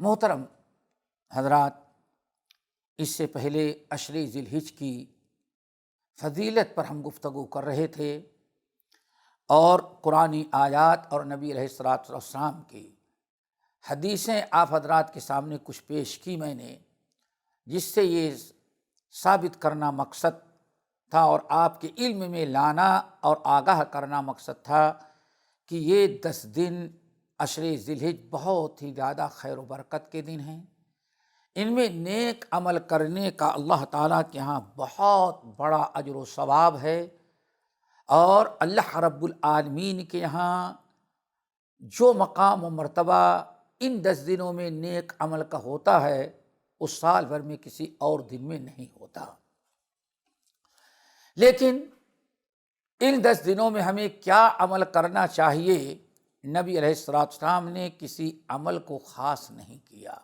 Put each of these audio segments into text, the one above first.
محترم حضرات، اس سے پہلے عشر ذی الحج کی فضیلت پر ہم گفتگو کر رہے تھے اور قرآنی آیات اور نبی علیہ الصلوۃ والسلام کی حدیثیں آپ حضرات کے سامنے کچھ پیش کی میں نے، جس سے یہ ثابت کرنا مقصد تھا اور آپ کے علم میں لانا اور آگاہ کرنا مقصد تھا کہ یہ 10 دن عشر ذی الحج بہت ہی زیادہ خیر و برکت کے دن ہیں۔ ان میں نیک عمل کرنے کا اللہ تعالیٰ کے ہاں بہت بڑا اجر و ثواب ہے، اور اللہ رب العالمین کے یہاں جو مقام و مرتبہ ان 10 دنوں میں نیک عمل کا ہوتا ہے، اس سال بھر میں کسی اور دن میں نہیں ہوتا۔ لیکن ان 10 دنوں میں ہمیں کیا عمل کرنا چاہیے؟ نبی علیہ الصلوۃ والسلام نے کسی عمل کو خاص نہیں کیا۔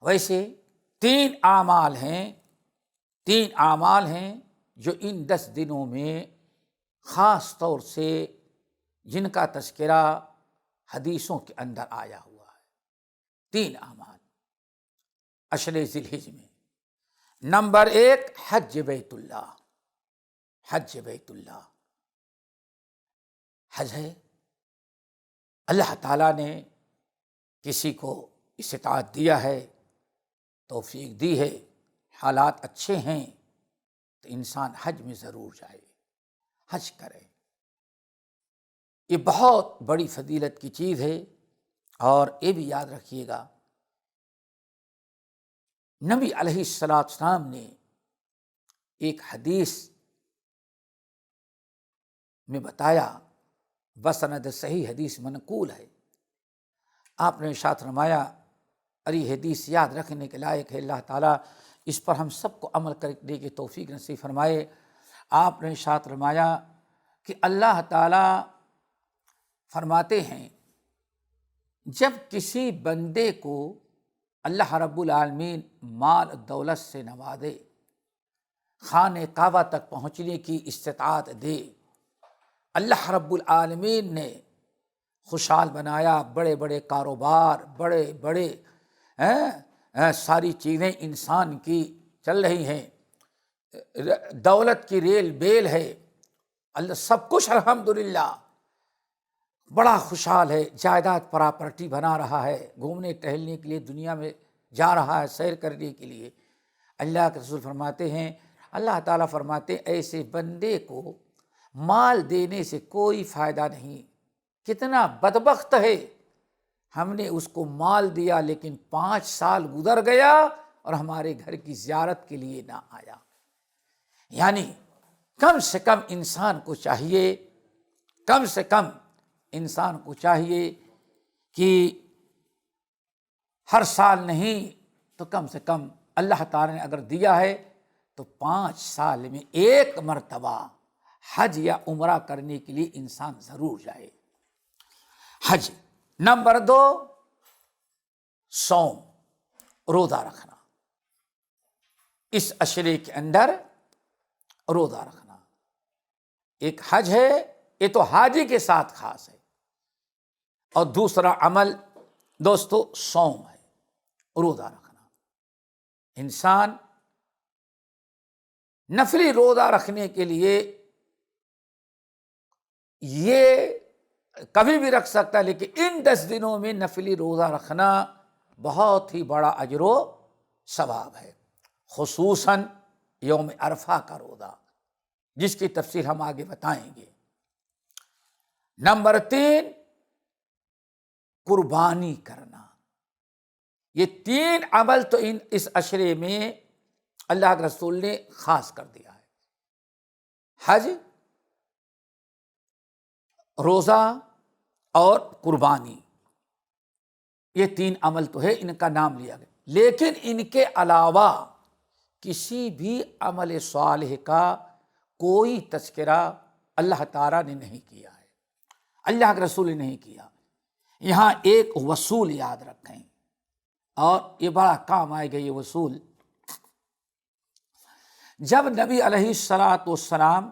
ویسے 3 اعمال ہیں جو ان 10 دنوں میں خاص طور سے جن کا تذکرہ حدیثوں کے اندر آیا ہوا ہے۔ 3 اعمال عشر ذی الحج میں۔ نمبر 1، حج بیت اللہ۔ حج بیت اللہ حج ہے۔ اللہ تعالیٰ نے کسی کو استطاعت دیا ہے، توفیق دی ہے، حالات اچھے ہیں، تو انسان حج میں ضرور جائے، حج کرے۔ یہ بہت بڑی فضیلت کی چیز ہے، اور یہ بھی یاد رکھیے گا، نبی علیہ الصلوۃ والسلام نے ایک حدیث میں بتایا، بسند صحیح حدیث منقول ہے، آپ نے ارشاد فرمایا، اور یہ حدیث یاد رکھنے کے لائق ہے، اللہ تعالیٰ اس پر ہم سب کو عمل کرنے کی توفیق نصیب فرمائے۔ آپ نے ارشاد فرمایا کہ اللہ تعالیٰ فرماتے ہیں، جب کسی بندے کو اللہ رب العالمین مال دولت سے نوازے، خانہ کعبہ تک پہنچنے کی استطاعت دے، اللہ رب العالمین نے خوشحال بنایا، بڑے بڑے کاروبار، بڑے بڑے ساری چیزیں انسان کی چل رہی ہیں، دولت کی ریل بیل ہے، اللہ سب کچھ الحمدللہ، بڑا خوشحال ہے، جائیداد پراپرٹی بنا رہا ہے، گھومنے ٹہلنے کے لیے دنیا میں جا رہا ہے، سیر کرنے کے لیے۔ اللہ کے رسول فرماتے ہیں، اللہ تعالیٰ فرماتے ہیں، ایسے بندے کو مال دینے سے کوئی فائدہ نہیں۔ کتنا بدبخت ہے، ہم نے اس کو مال دیا لیکن 5 سال گزر گیا اور ہمارے گھر کی زیارت کے لیے نہ آیا۔ یعنی کم سے کم انسان کو چاہیے کہ ہر سال نہیں تو کم سے کم اللہ تعالیٰ نے اگر دیا ہے تو 5 سال میں ایک مرتبہ حج یا عمرہ کرنے کے لیے انسان ضرور جائے۔ حج۔ نمبر 2، صوم، روزہ رکھنا۔ اس عشرے کے اندر روزہ رکھنا ایک حج ہے، یہ تو حاجی کے ساتھ خاص ہے، اور دوسرا عمل دوستو صوم ہے، روزہ رکھنا۔ انسان نفلی روزہ رکھنے کے لیے یہ کبھی بھی رکھ سکتا ہے، لیکن ان 10 دنوں میں نفلی روزہ رکھنا بہت ہی بڑا اجر و ثواب ہے، خصوصاً یوم عرفہ کا روزہ، جس کی تفصیل ہم آگے بتائیں گے۔ نمبر 3، قربانی کرنا۔ یہ 3 عمل تو اس عشرے میں اللہ کے رسول نے خاص کر دیا ہے۔ حج، روزہ اور قربانی، یہ 3 عمل تو ہے، ان کا نام لیا گیا، لیکن ان کے علاوہ کسی بھی عمل صالح کا کوئی تذکرہ اللہ تعالیٰ نے نہیں کیا ہے، اللہ کے رسول نے نہیں کیا۔ یہاں ایک وصول یاد رکھیں، اور یہ بڑا کام آئے گا یہ وصول۔ جب نبی علیہ الصلوۃ والسلام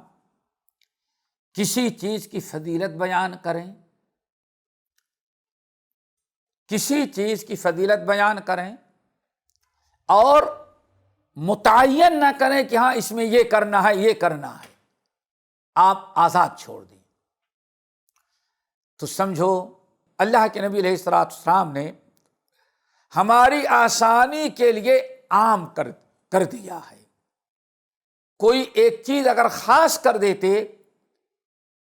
کسی چیز کی فضیلت بیان کریں کسی چیز کی فضیلت بیان کریں اور متعین نہ کریں کہ ہاں اس میں یہ کرنا ہے یہ کرنا ہے، آپ آزاد چھوڑ دیں، تو سمجھو اللہ کے نبی علیہ الصلوۃ والسلام نے ہماری آسانی کے لیے عام کر دیا ہے۔ کوئی ایک چیز اگر خاص کر دیتے،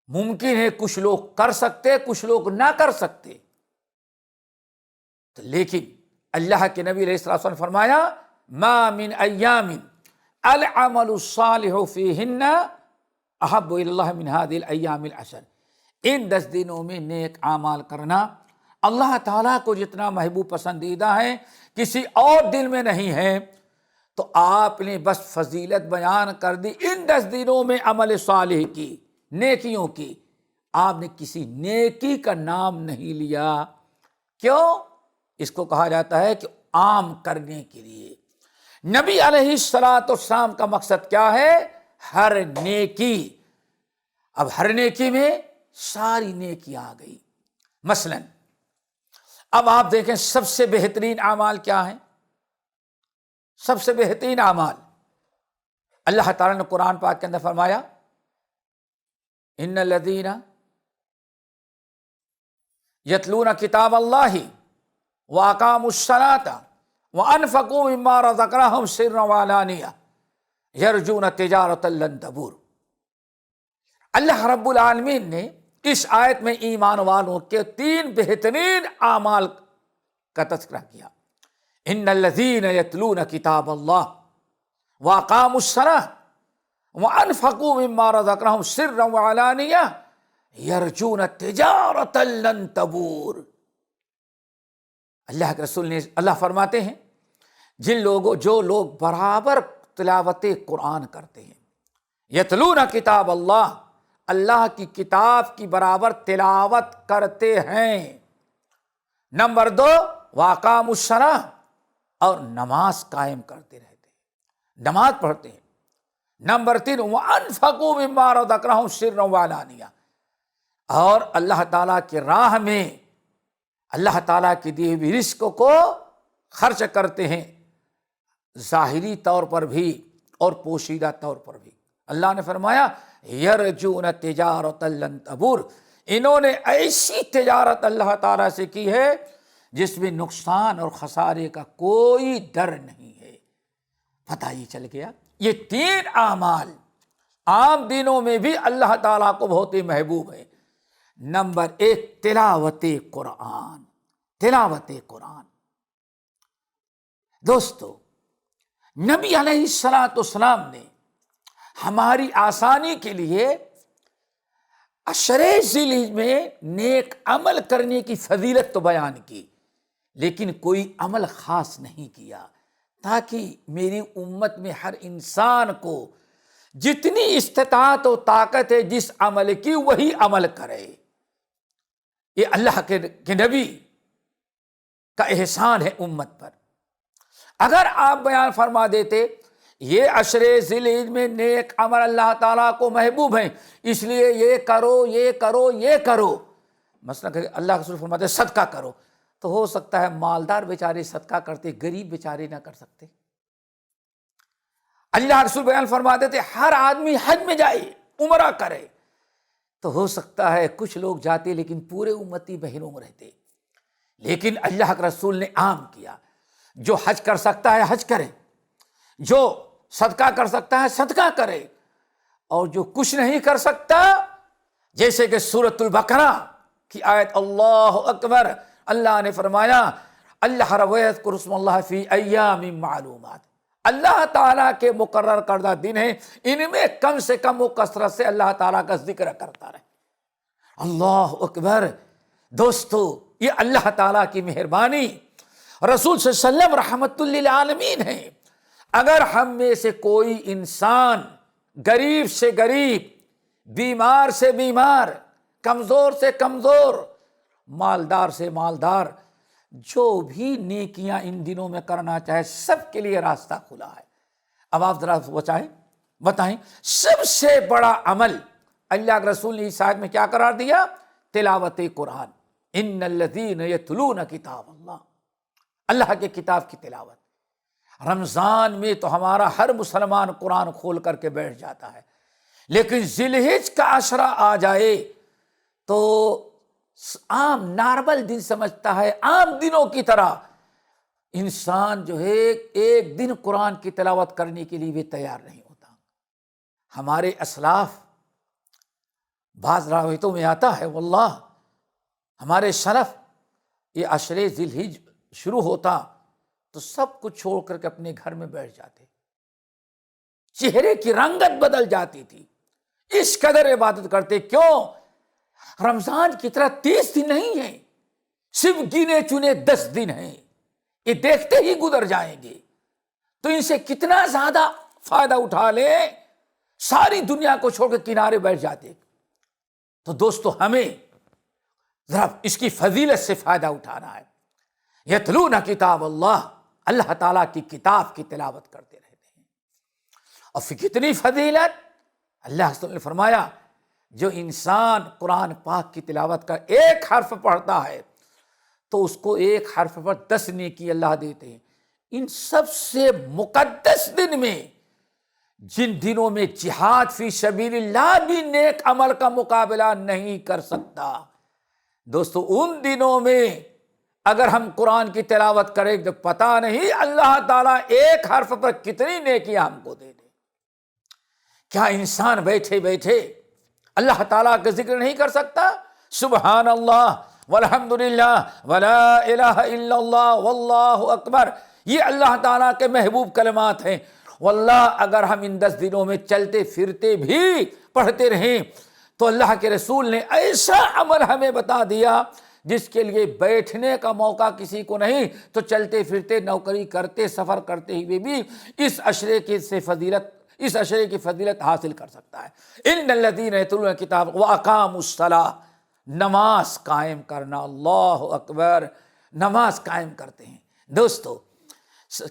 ممکن ہے کچھ لوگ کر سکتے کچھ لوگ نہ کر سکتے، تو لیکن اللہ کے نبی علیہ الصلوۃ والسلام نے فرمایا ما من ایام العمل الصالح فیہن احب الی اللہ من هذه الایام العشر، ان 10 دنوں میں نیک اعمال کرنا اللہ تعالیٰ کو جتنا محبوب پسندیدہ ہے کسی اور دن میں نہیں ہے۔ تو آپ نے بس فضیلت بیان کر دی ان 10 دنوں میں عمل صالح کی، نیکیوں کی، آپ نے کسی نیکی کا نام نہیں لیا۔ کیوں؟ اس کو کہا جاتا ہے کہ عام کرنے کے لیے۔ نبی علیہ الصلوۃ والسلام کا مقصد کیا ہے؟ ہر نیکی۔ اب ہر نیکی میں ساری نیکی آ گئی۔ مثلا اب آپ دیکھیں سب سے بہترین اعمال کیا ہیں؟ سب سے بہترین اعمال اللہ تعالیٰ نے قرآن پاک کے اندر فرمایا ان الذین یتلون کتاب اللہ واقاموا الصلاۃ وانفقوا مما رزقناہم سرا وعلانیہ یرجون تجارۃ لن تبور۔ اللہ رب العالمین نے اس آیت میں ایمان والوں کے 3 بہترین اعمال کا تذکرہ کیا۔ ان الذین یتلون کتاب اللہ واقاموا الصلاۃ وانفقوا مما رزقناہم سرا وعلانیہ یرجون تجارۃ لن تبور۔ اللہ کے رسول نے اللہ فرماتے ہیں جو لوگ برابر تلاوت قرآن کرتے ہیں، یتلون کتاب اللہ، اللہ کی کتاب کی برابر تلاوت کرتے ہیں۔ نمبر 2 واقاموا الصلاۃ، اور نماز قائم کرتے رہتے ہیں، نماز پڑھتے ہیں۔ نمبر 3 وانفقوا مما رزقناہم سرا وعلانیہ، اور اللہ تعالیٰ کی راہ میں اللہ تعالیٰ کی دی ہوئی رزق کو خرچ کرتے ہیں، ظاہری طور پر بھی اور پوشیدہ طور پر بھی۔ اللہ نے فرمایا یرجون تجارۃ لن تبور، انہوں نے ایسی تجارت اللہ تعالیٰ سے کی ہے جس میں نقصان اور خسارے کا کوئی ڈر نہیں ہے۔ پتہ ہی چل گیا یہ 3 اعمال عام دنوں میں بھی اللہ تعالیٰ کو بہت ہی محبوب ہے۔ نمبر 1 تلاوت قرآن، تلاوت قرآن۔ دوستو نبی علیہ الصلوۃ والسلام نے ہماری آسانی کے لیے عشرِ ذی الحجہ میں نیک عمل کرنے کی فضیلت تو بیان کی، لیکن کوئی عمل خاص نہیں کیا، تاکہ میری امت میں ہر انسان کو جتنی استطاعت و طاقت ہے جس عمل کی وہی عمل کرے۔ یہ اللہ کے نبی کا احسان ہے امت پر۔ اگر آپ بیان فرما دیتے یہ عشرِ ذی الحجہ میں نیک عمل اللہ تعالیٰ کو محبوب ہیں اس لیے یہ کرو یہ کرو یہ کرو، مثلا کہ اللہ کے رسول فرماتے صدقہ کرو، تو ہو سکتا ہے مالدار بیچارے صدقہ کرتے، غریب بیچارے نہ کر سکتے۔ اللہ رسول بیان فرما دیتے ہر آدمی حج میں جائے، عمرہ کرے، تو ہو سکتا ہے کچھ لوگ جاتے لیکن پورے امتی محروم رہتے۔ لیکن اللہ کے رسول نے عام کیا، جو حج کر سکتا ہے حج کرے، جو صدقہ کر سکتا ہے صدقہ کرے، اور جو کچھ نہیں کر سکتا، جیسے کہ سورۃ البقرہ کی آیت اللہ اکبر، اللہ نے فرمایا اللہ رب یذکر اسم اللہ فی ایام معلومات، اللہ تعالیٰ کے مقرر کردہ دن ہیں، ان میں کم سے کم و کثرت سے اللہ تعالیٰ کا ذکر کرتا رہے۔ اللہ اکبر۔ دوستو یہ اللہ تعالیٰ کی مہربانی، رسول صلی اللہ علیہ وسلم رحمت للعالمین ہیں۔ اگر ہم میں سے کوئی انسان غریب سے غریب، بیمار سے بیمار، کمزور سے کمزور، مالدار سے مالدار، جو بھی نیکیاں ان دنوں میں کرنا چاہے سب کے لیے راستہ کھلا ہے۔ اب آپ ذرا بتائیں سب سے بڑا عمل اللہ کے رسول نے اس آیت میں کیا قرار دیا؟ تلاوت قرآن۔ ان الذین یتلون کتاب اللہ، اللہ کے کتاب کی تلاوت۔ رمضان میں تو ہمارا ہر مسلمان قرآن کھول کر کے بیٹھ جاتا ہے، لیکن ذی الحج کا عشرہ آ جائے تو عام نارمل دن سمجھتا ہے، عام دنوں کی طرح انسان جو ہے ایک دن قرآن کی تلاوت کرنے کے لیے بھی تیار نہیں ہوتا۔ ہمارے اسلاف، بعض روایتوں میں آتا ہے واللہ ہمارے سلف، یہ عشرے ذی الحج شروع ہوتا تو سب کچھ چھوڑ کر کے اپنے گھر میں بیٹھ جاتے، چہرے کی رنگت بدل جاتی تھی، اس قدر عبادت کرتے۔ کیوں؟ رمضان کی طرح 30 دن نہیں ہیں، صرف گنے چنے 10 دن ہیں، یہ دیکھتے ہی گزر جائیں گے، تو ان سے کتنا زیادہ فائدہ اٹھا لے، ساری دنیا کو چھوڑ کے کنارے بیٹھ جاتے۔ تو دوستو ہمیں ذرا اس کی فضیلت سے فائدہ اٹھانا ہے۔ یتلون کتاب اللہ، اللہ تعالیٰ کی کتاب کی تلاوت کرتے رہتے ہیں، اور پھر کتنی فضیلت۔ اللہ نے فرمایا جو انسان قرآن پاک کی تلاوت کا ایک حرف پڑھتا ہے تو اس کو ایک حرف پر 10 نیکی اللہ دیتے ہیں۔ ان سب سے مقدس دن میں، جن دنوں میں جہاد فی سبیل اللہ بھی نیک عمل کا مقابلہ نہیں کر سکتا، دوستو ان دنوں میں اگر ہم قرآن کی تلاوت کریں تو پتہ نہیں اللہ تعالیٰ ایک حرف پر کتنی نیکیاں ہم کو دے دے۔ کیا انسان بیٹھے بیٹھے اللہ تعالیٰ کا ذکر نہیں کر سکتا؟ سبحان اللہ والحمد للہ ولا الہ الا اللہ واللہ اکبر، یہ اللہ تعالیٰ کے محبوب کلمات ہیں۔ واللہ اگر ہم ان 10 دنوں میں چلتے پھرتے بھی پڑھتے رہیں تو اللہ کے رسول نے ایسا عمل ہمیں بتا دیا جس کے لیے بیٹھنے کا موقع کسی کو نہیں، تو چلتے پھرتے نوکری کرتے سفر کرتے ہوئے بھی اس عشرے کی فضیلت حاصل کر سکتا ہے۔ ان الذین یتلون کتاب واقاموا الصلاۃ، نماز قائم کرنا، اللہ اکبر، نماز قائم کرتے ہیں۔ دوستو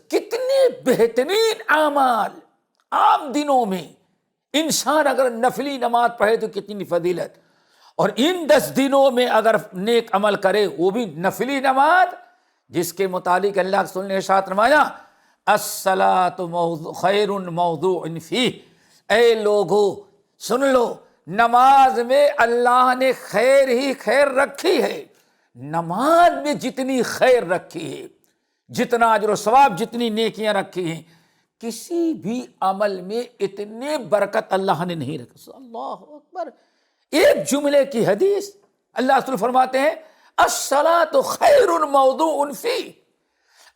کتنے بہترین اعمال عام دنوں میں انسان اگر نفلی نماز پڑھے تو کتنی فضیلت، اور ان 10 دنوں میں اگر نیک عمل کرے وہ بھی نفلی نماز، جس کے متعلق اللہ کے رسول نے ارشاد فرمایا الصلاۃ خیر موضوع فیہ، اے لوگو سن لو، نماز میں اللہ نے خیر ہی خیر رکھی ہے۔ نماز میں جتنی خیر رکھی ہے، جتنا اجر و ثواب، جتنی نیکیاں رکھی ہیں، کسی بھی عمل میں اتنے برکت اللہ نے نہیں رکھی۔ اللہ اکبر، ایک جملے کی حدیث اللہ رسول فرماتے ہیں الصلاۃ خیر موضوع فیہ،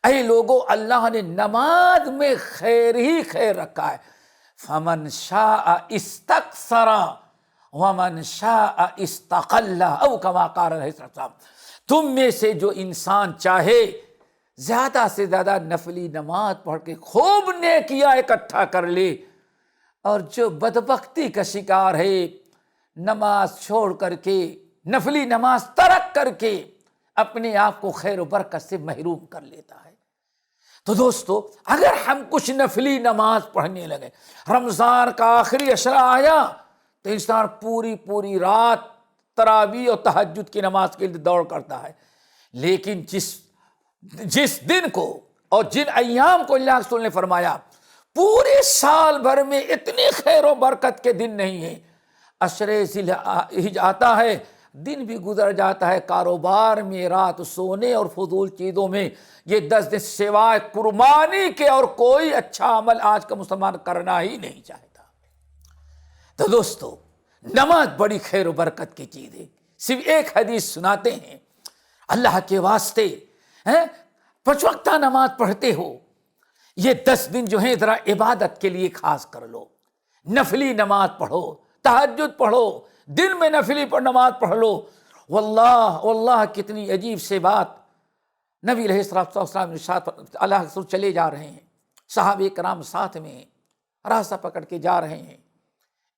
اے لوگو اللہ نے نماز میں خیر ہی خیر رکھا ہے۔ فمن شاء استکثر ومن شاء استقل، او کما قال علیہ السلام، تم میں سے جو انسان چاہے زیادہ سے زیادہ نفلی نماز پڑھ کے خوب نیکیاں اکٹھا کر لے، اور جو بدبختی کا شکار ہے نماز چھوڑ کر کے، نفلی نماز ترک کر کے اپنے آپ کو خیر و برکت سے محروم کر لیتا ہے۔ تو دوستو اگر ہم کچھ نفلی نماز پڑھنے لگے، رمضان کا آخری عشرہ آیا تو انسان پوری رات تراویح اور تہجد کی نماز کے لیے دوڑ کرتا ہے، لیکن جس دن کو اور جن ایام کو اللہ کے رسول نے فرمایا پورے سال بھر میں اتنی خیر و برکت کے دن نہیں ہیں، عشرے ذی الحجہ آتا ہے، دن بھی گزر جاتا ہے کاروبار میں، رات سونے اور فضول چیزوں میں، یہ 10 دن سوائے قربانی کے اور کوئی اچھا عمل آج کا مسلمان کرنا ہی نہیں چاہتا۔ تو دوستو نماز بڑی خیر و برکت کی چیز ہے۔ صرف ایک حدیث سناتے ہیں، اللہ کے واسطے 5 وقتہ نماز پڑھتے ہو، یہ 10 دن جو ہیں ذرا عبادت کے لیے خاص کر لو، نفلی نماز پڑھو، تہجد پڑھو، دن میں نفلی پر نماز پڑھ لو۔ واللہ کتنی عجیب سے بات، نبی علیہ الصلوۃ والسلام ارشاد، اللہ کے رسول چلے جا رہے ہیں، صحابہ کرام ساتھ میں ہیں، راستہ پکڑ کے جا رہے ہیں،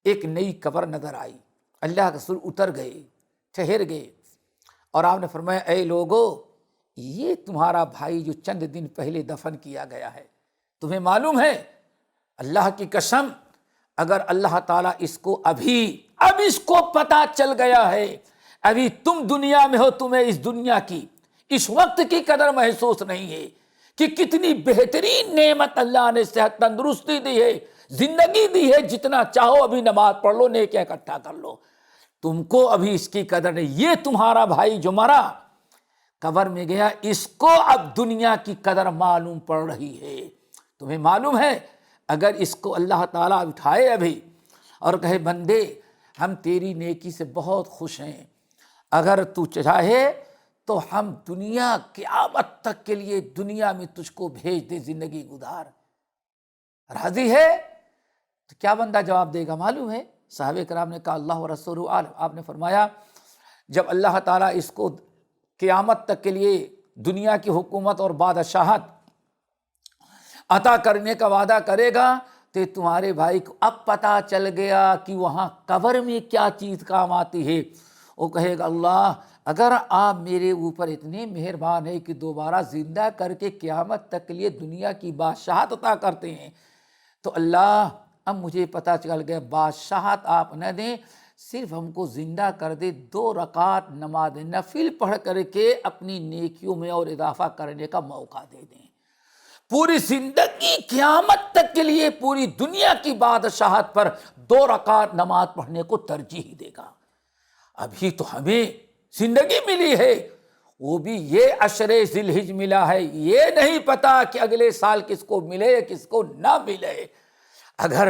ایک نئی قبر نظر آئی، اللہ کے رسول اتر گئے، ٹھہر گئے، اور آپ نے فرمایا اے لوگو، یہ تمہارا بھائی جو چند دن پہلے دفن کیا گیا ہے، تمہیں معلوم ہے؟ اللہ کی قسم اگر اللہ تعالیٰ اس کو اب اس کو پتہ چل گیا ہے، ابھی تم دنیا میں ہو, تمہیں اس دنیا کی, اس وقت کی قدر محسوس نہیں ہے کہ کتنی بہترین نعمت اللہ نے صحت تندرستی دی ہے, زندگی دی ہے. جتنا چاہو ابھی نماز پڑھ لو, نیکیاں اکٹھا کر لو, تم کو ابھی اس کی قدر نہیں. یہ تمہارا بھائی جو مرا, قبر میں گیا, اس کو اب دنیا کی قدر معلوم پڑ رہی ہے. تمہیں معلوم ہے اگر اس کو اللہ تعالیٰ اٹھائے ابھی اور کہے بندے ہم تیری نیکی سے بہت خوش ہیں, اگر تو چاہے تو ہم دنیا قیامت تک کے لیے دنیا میں تجھ کو بھیج دے, زندگی گزار, راضی ہے؟ تو کیا بندہ جواب دے گا معلوم ہے؟ صحابہ کرام نے کہا اللہ و رسول عالم. آپ نے فرمایا جب اللہ تعالیٰ اس کو قیامت تک کے لیے دنیا کی حکومت اور بادشاہت عطا کرنے کا وعدہ کرے گا تو تمہارے بھائی کو اب پتہ چل گیا کہ وہاں قبر میں کیا چیز کام آتی ہے. وہ کہے گا اللہ اگر آپ میرے اوپر اتنے مہربان ہیں کہ دوبارہ زندہ کر کے قیامت تک کے لیے دنیا کی بادشاہت عطا کرتے ہیں, تو اللہ اب مجھے پتہ چل گیا بادشاہت آپ نہ دیں, صرف ہم کو زندہ کر دے, 2 رکعت نماز نفل پڑھ کر کے اپنی نیکیوں میں اور اضافہ کرنے کا موقع دے دیں. پوری زندگی قیامت تک کے لیے پوری دنیا کی بادشاہت پر 2 رکعت نماز پڑھنے کو ترجیح دے گا. ابھی تو ہمیں زندگی ملی ہے, وہ بھی یہ عشرے ذی الحج ملا ہے, یہ نہیں پتا کہ اگلے سال کس کو ملے کس کو نہ ملے. اگر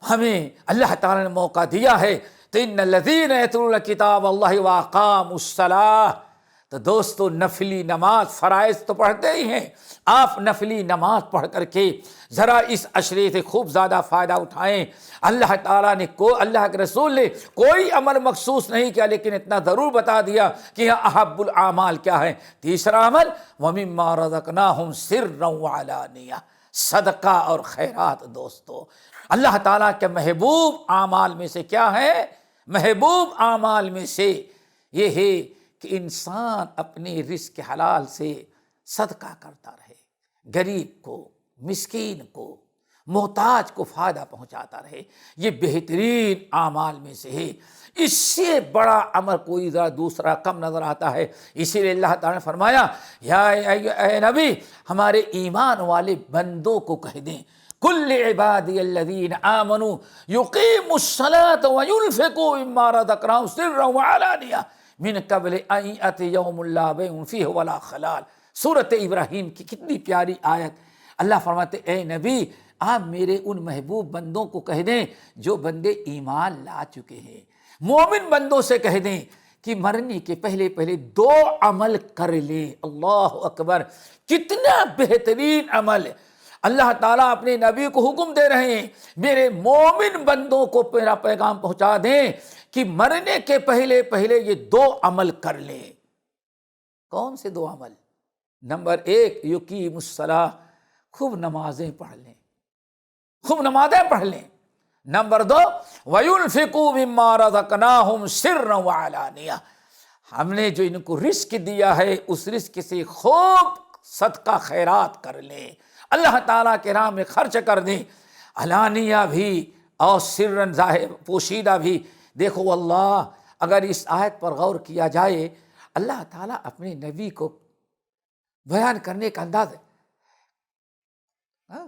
ہمیں اللہ تعالیٰ نے موقع دیا ہے تو ان الذین یتلون کتاب اللہ واقاموا الصلاۃ, تو دوستو نفلی نماز فرائض تو پڑھتے ہی ہیں, آپ نفلی نماز پڑھ کر کے ذرا اس عشرے سے خوب زیادہ فائدہ اٹھائیں. اللہ تعالیٰ نے اللہ کے رسول نے کوئی عمل مخصوص نہیں کیا, لیکن اتنا ضرور بتا دیا کہ یہاں احب الاعمال کیا ہے. تیسرا عمل وَمِمَّا رَزَقْنَاهُمْ سِرًّا وَعَلَانِيَةً, صدقہ اور خیرات. دوستو اللہ تعالیٰ کے محبوب اعمال میں سے کیا ہے؟ محبوب اعمال میں سے یہ ہے کہ انسان اپنے رزق حلال سے صدقہ کرتا رہے, غریب کو, مسکین کو, محتاج کو فائدہ پہنچاتا رہے. یہ بہترین اعمال میں سے ہے. اس سے بڑا عمل کوئی ذرا دوسرا کم نظر آتا ہے. اسی لیے اللہ تعالیٰ نے فرمایا یا اے نبی ہمارے ایمان والے بندوں کو کہہ دیں کل عبادی الذین آمنوا یقیموا الصلاۃ وینفقوا مما رزقناہم سرا وعلانیہ من قبل ان یأتی یوم لا بیع فیہ ولا خلال. سورۃ ابراہیم کی کتنی پیاری آیت. اللہ فرماتے اے نبی آپ میرے ان محبوب بندوں کو کہہ دیں جو بندے ایمان لا چکے ہیں, مومن بندوں سے کہہ دیں کہ مرنے کے پہلے 2 عمل کر لیں. اللہ اکبر, کتنا بہترین عمل. اللہ تعالیٰ اپنے نبی کو حکم دے رہے ہیں میرے مومن بندوں کو میرا پیغام پہنچا دیں کہ مرنے کے پہلے یہ 2 عمل کر لیں. کون سے 2 عمل؟ نمبر 1 یقیم الصلاۃ, خوب نمازیں پڑھ لیں, خوب نمازیں پڑھ لیں. نمبر 2 وَيُنْفِقُوا مِمَّا رَزَقْنَاهُمْ سِرًّا وَعَلَانِيَةً, ہم نے جو ان کو رزق دیا ہے اس رزق سے خوب صدقہ خیرات کر لیں, اللہ تعالیٰ کے راہ میں خرچ کر دیں, علانیہ بھی اور سرًا ظاہر پوشیدہ بھی. دیکھو اللہ اگر اس آیت پر غور کیا جائے, اللہ تعالیٰ اپنے نبی کو بیان کرنے کا انداز ہے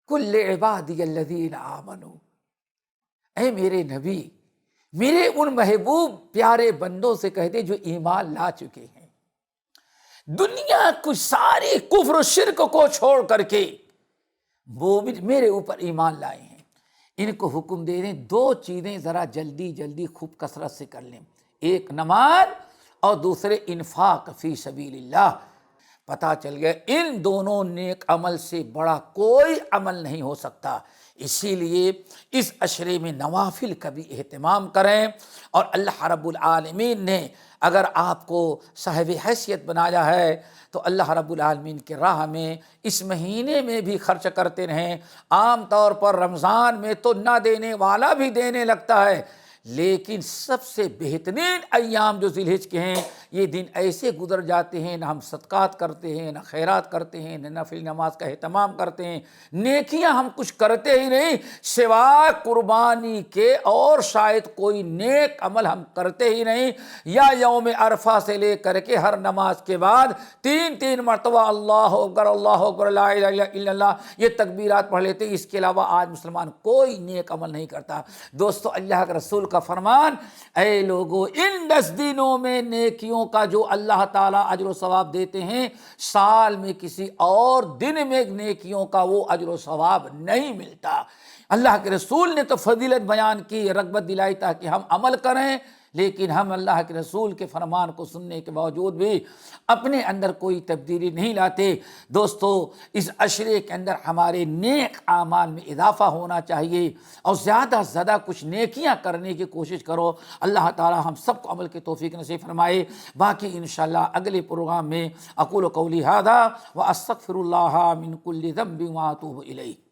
کل عبادی الذین آمنوا, اے میرے نبی میرے ان محبوب پیارے بندوں سے کہہ دے جو ایمان لا چکے ہیں, دنیا کو ساری کفر و شرک کو چھوڑ کر کے وہ میرے اوپر ایمان لائے ہیں. ان کو حکم دے دیں 2 چیزیں ذرا جلدی خوب کثرت سے کر لیں, ایک نماز اور دوسرے انفاق فی سبیل اللہ. پتہ چل گیا ان دونوں نیک عمل سے بڑا کوئی عمل نہیں ہو سکتا. اسی لیے اس عشرے میں نوافل کا بھی اہتمام کریں. اور اللہ رب العالمین نے اگر آپ کو صاحب حیثیت بنایا ہے تو اللہ رب العالمین کے راہ میں اس مہینے میں بھی خرچ کرتے رہیں. عام طور پر رمضان میں تو نہ دینے والا بھی دینے لگتا ہے, لیکن سب سے بہترین ایام جو ذی الحج کے ہیں یہ دن ایسے گزر جاتے ہیں، نہ ہم صدقات کرتے ہیں، نہ خیرات کرتے ہیں، نہ نفل نماز کا اہتمام کرتے ہیں، نیکیاں ہم کچھ کرتے ہی نہیں سوائے قربانی کے، اور شاید کوئی نیک عمل ہم کرتے ہی نہیں۔ یا یوم عرفہ سے لے کر کے ہر نماز کے بعد 3 مرتبہ اللہ اکبر لا الہ الا اللہ یہ تکبیرات پڑھ لیتے ہیں، اس کے علاوہ آج مسلمان کوئی نیک عمل نہیں کرتا۔ دوستو، اللہ کے رسول کا فرمان، اے لوگو، ان 10 دنوں میں نیکیوں کا جو اللہ تعالیٰ اجر و ثواب دیتے ہیں، سال میں کسی اور دن میں نیکیوں کا وہ اجر و ثواب نہیں ملتا۔ اللہ کے رسول نے تو فضیلت بیان کی، رغبت دلائی تاکہ ہم عمل کریں، لیکن ہم اللہ کے رسول کے فرمان کو سننے کے باوجود بھی اپنے اندر کوئی تبدیلی نہیں لاتے۔ دوستو، اس عشرے کے اندر ہمارے نیک اعمال میں اضافہ ہونا چاہیے اور زیادہ سے زیادہ کچھ نیکیاں کرنے کی کوشش کرو۔ اللہ تعالی ہم سب کو عمل کی توفیق نصیب فرمائے۔ باقی انشاءاللہ اگلے پروگرام میں اقول قولی ھذا واستغفر اللہ من کل ذنب واتوب الیہ۔